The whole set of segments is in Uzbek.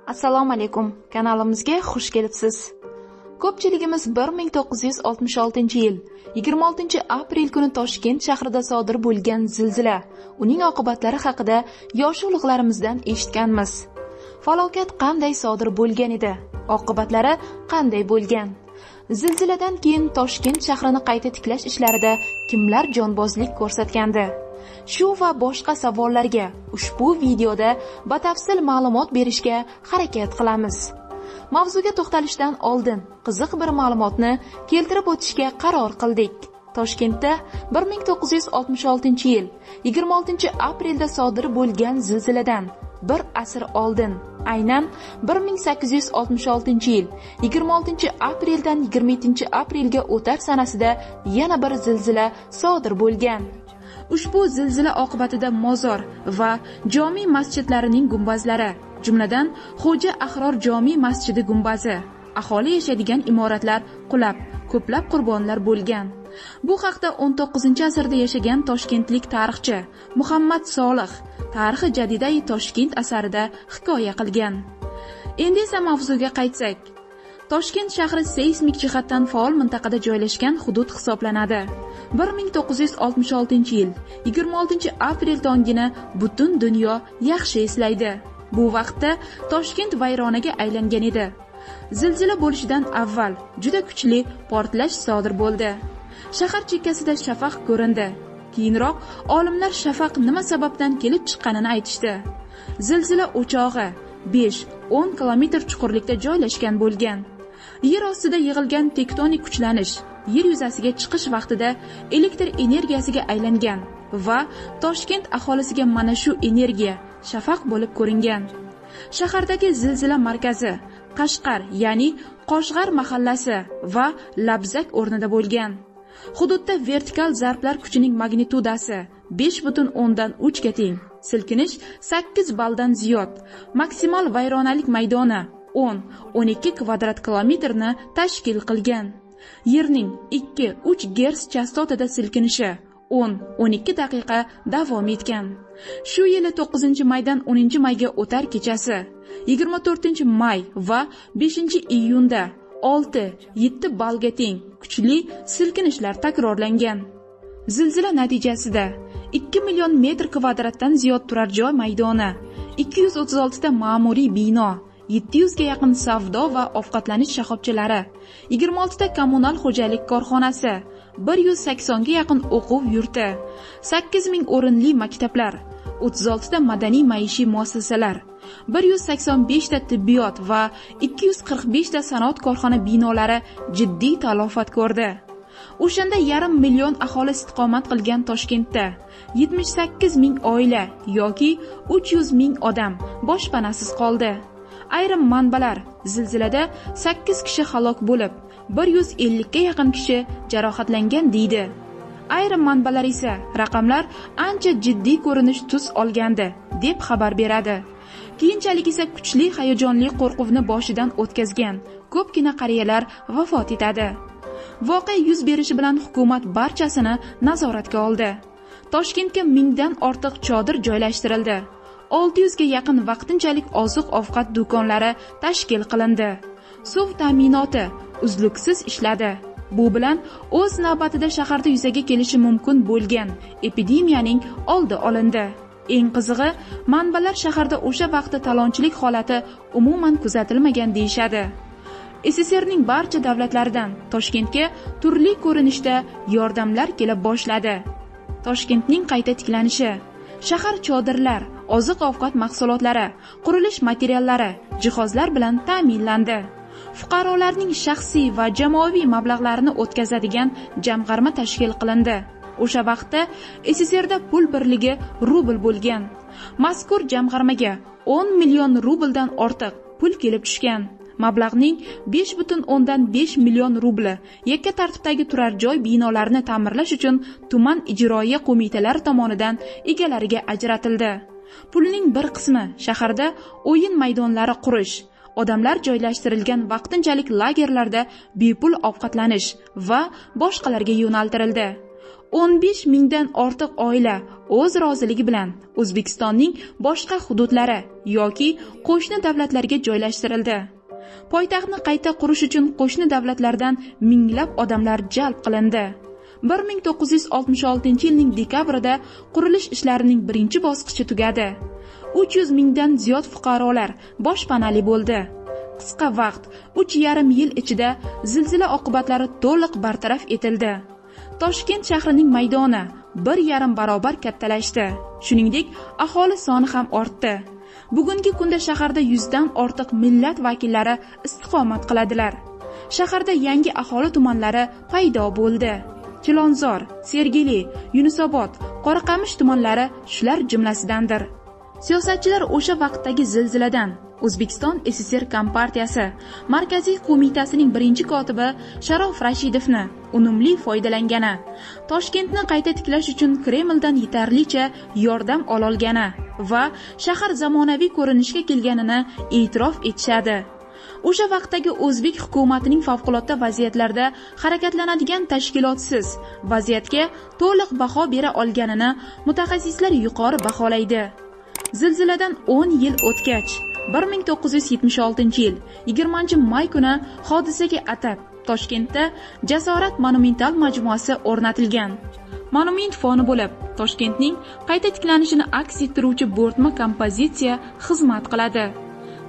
Assalomu alaykum, kanalimizga xush kelibsiz. Ko'pchiligimiz 1966-yil 26-aprel kuni Toshkent shahrida sodir bo'lgan zilzila, uning oqibatlari haqida yosh ulug'larimizdan eshitganmiz. Falokat qanday sodir bo'lgan edi? Oqibatlari qanday bo'lgan? Zilziladan keyin Toshkent shahrini qayta tiklash ishlarida kimlar jonbozlik ko'rsatgandi? Shu va boshqa savollarga ushbu videoda batafsil ma'lumot berishga harakat qilamiz. Mavzuga to'xtalishdan oldin qiziq bir ma'lumotni keltirib o'tishga qaror qildik. Toshkentda 1966-yil 26-aprelda sodir bo'lgan zilziladan bir asr oldin, aynan 1866-yil 26-apreldan 27-aprelga o'tar sanasida yana bir zilzila sodir bo'lgan. Ushbu zilzila oqibatida mozor va jome masjidlarining gumbazlari, jumladan Xo'ja Ahror jome masjidi gumbazi, aholi yashaydigan imoratlar qulab, ko'plab qurbonlar bo'lgan. Bu haqda 19-asrda yashagan toshkentlik tarixchi Muhammad Solih Tarixi Jadidai Toshkent asarida hikoya qilgan. Endi esa mavzuga qaytsak, Toshkent shahri seysmik jihatdan faol mintaqada joylashgan hudud hisoblanadi. 1966-yil 26-aprel tongini butun dunyo yaxshi eslaydi. Bu vaqtda Toshkent vayronaga aylangan edi. Zilzila bo'lishidan avval juda kuchli portlash sodir bo'ldi. Shahar chekkasida shafaq ko'rindi. Keyinroq olimlar shafaq nima sababdan kelib chiqqanini aytishdi. Zilzila o'chog'i 5-10 kilometr chuqurlikda joylashgan bo'lgan. Yer ostida yig'ilgan tektonik kuchlanish yer yuzasiga chiqish vaqtida elektr energiyasiga aylangan va Toshkent aholisiga mana shu energiya shafaq bo'lib ko'ringan. Shahardagi zilzila markazi Qashqar, ya'ni Qoshg'ar mahallasi va Labzak o'rnida bo'lgan. Hududda vertikal zarblar kuchining magnitudasi 5.3 ga teng, silkinish 8 balldan ziyod, maksimal vayronalik maydoni 10-12 kvadrat kilometrni tashkil qilgan. Yerning 2-3 Gz chastotada silkinishi 10-12 daqiqa davom etgan. Shu yili 9-maydan 10-mayga o'tar kechasi, 24-may va 5-iyunda 6-7 ballga teng kuchli silkinishlar takrorlangan. Zilzila natijasida 2 million metr kvadratdan ziyod turar joy maydoni, 236 ta ma'muriy bino, 700 ga yaqin savdo va ovqatlanish shoxobchalari, 26 ta kommunal xo'jalik korxonasi, 180 ga yaqin o'quv yurti, 8000 o'rinli maktablar, 36 ta madaniy maishiy muassasalar, 185 ta tibbiyot va 245 ta sanoat korxona binolari jiddiy talofat ko'rdi. O'shanda 500 million aholi istiqomat qilgan Toshkentda 78 ming oila yoki 300 ming odam boshpanasiz qoldi. Ayrim manbalar zilzilada 8 kishi halok bo'lib, 150 ga yaqin kishi jarohatlangan deydi. Ayrim manbalar esa raqamlar ancha jiddiy ko'rinish tus olgandi deb xabar beradi. Keyinchalik esa kuchli hayajonli qo'rquvni boshidan o'tkazgan ko'pgina qariyalar vafot etadi. Voqea yuz berishi bilan hukumat barchasini nazoratga oldi. Toshkentga 1000 dan ortiq chodir joylashtirildi. 600 ga yaqin vaqtinchalik oziq-ovqat do'konlari tashkil qilindi. Suv ta'minoti uzluksiz ishladi. Bu bilan o'z navbatida shaharda yuzaga kelishi mumkin bo'lgan epidemiyaning oldi olindi. Eng qizig'i, manbalar shaharda o'sha vaqtda talonchilik holati umuman kuzatilmagan deyshadi. SSRning barcha davlatlaridan Toshkentga turli ko'rinishda yordamlar kela boshladi. Toshkentning qayta tiklanishi, shahar chodirlar, oziq-ovqat mahsulotlari, qurilish materiallari, jihozlar bilan ta'minlandi. Fuqarolarning shaxsiy va jamoaviy mablag'larini o'tkazadigan jamg'arma tashkil qilindi. O'sha vaqtda SSRda pul birligi rubl bo'lgan. Mazkur jamg'armaga 10 million rubldan ortiq pul kelib tushgan. Mablag'ning 5.5 million rubli yakka tartibdagi turar joy binolarini ta'mirlash uchun tuman ijroiya qo'mitalari tomonidan egalariga ajratildi. Pulning bir qismi shaharda o'yin maydonlari qurish, odamlar joylashtirilgan vaqtinchalik lagerlarda bepul ovqatlanish va boshqalarga yo'naltirildi. 15 mingdan ortiq oila o'z roziligi bilan O'zbekistonning boshqa hududlari yoki qo'shni davlatlarga joylashtirildi. Poytaxtni qayta qurish uchun qo'shni davlatlardan minglab odamlar jalb qilindi. 1966 yilning dekabrida qurilish ishlarining birinchi bosqichi tugadi. 300 mingdan ziyod fuqarolar boshpanali bo'ldi. Qisqa vaqt 3,5 yil ichida zilzila oqibatlari to'liq bartaraf etildi. Toshkent shahrining maydoni 1,5 barobar kattalashdi. Shuningdek, aholi soni ham ortdi. Bugungi kunda shaharda 100 dan ortiq millat vakillari istiqomat qiladilar. Shaharda yangi aholi tumanlari paydo bo'ldi. Chilonzor, Sergeli, Yunusobod, Qoraqamish tumanlari shular jumlasidandir. Siyosatchilar o'sha vaqtdagi zilziladan O'zbekiston SSR Kompartiyasi Markaziy qo'mitasining birinchi kotibi Sharof Rashidovni unumli foydalangani, Toshkentni qayta tiklash uchun Kremldan yetarlicha yordam ololgani va shahar zamonaviy ko'rinishga kelganini e'tirof etishadi. O'sha vaqtdagi o'zbek hukumatining favqulodda vaziyatlarda harakatlanadigan tashkilotsiz vaziyatga to'liq baho bera olganini mutaxassislar yuqori baholaydi. Zilziladan 10 yil o'tgach, 1976 yil 20-may kuni hodisaga atab Toshkentda Jasorat monumental majmuasi o'rnatilgan. Monument foni bo'lib, Toshkentning qayta tiklanishini aks ettiruvchi bo'rtma kompozitsiya xizmat qiladi.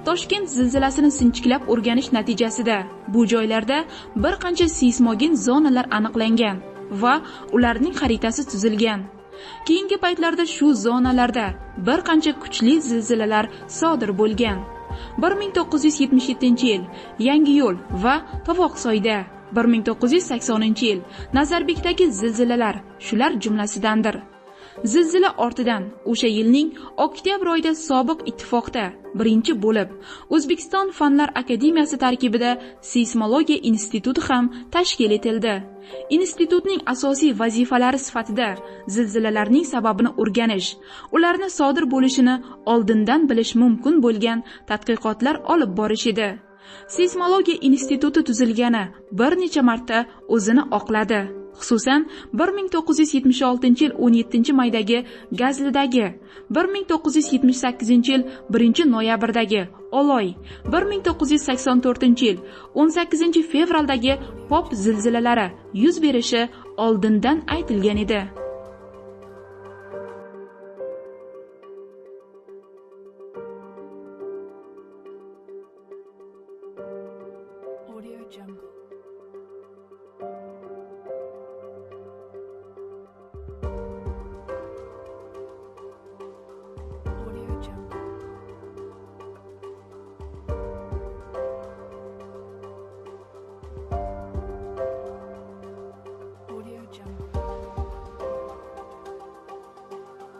Toshkent zilzilasini sinchiklab o'rganish natijasida bu joylarda bir qancha seysmogen zonalar aniqlangan va ularning xaritasi tuzilgan. Keyingi paytlarda shu zonalarda bir qancha kuchli zilzilalar sodir bo'lgan. 1977 yil Yangiyo'l va Tovoqsoyda, 1980 yil Nazarbekdagi zilzilalar shular jumlasidandir. Zilzila ortidan o'sha yilning oktyabr oyida sobiq ittifoqda birinchi bo'lib O'zbekiston Fanlar akademiyasi tarkibida seysmologiya instituti ham tashkil etildi. Institutning asosiy vazifalari sifatida zilzilalarning sababini o'rganish, ularni sodir bo'lishini oldindan bilish mumkin bo'lgan tadqiqotlar olib borish edi. Seysmologiya instituti tuzilgani bir necha marta o'zini oqladi. Xususan 1976 yil 17 maydagi Gazlidagi, 1978 yil 1-noyabrdagi Oloy, 1984 yil 18 fevraldagi Pop zilzilalari yuz berishi oldindan aytilgan edi.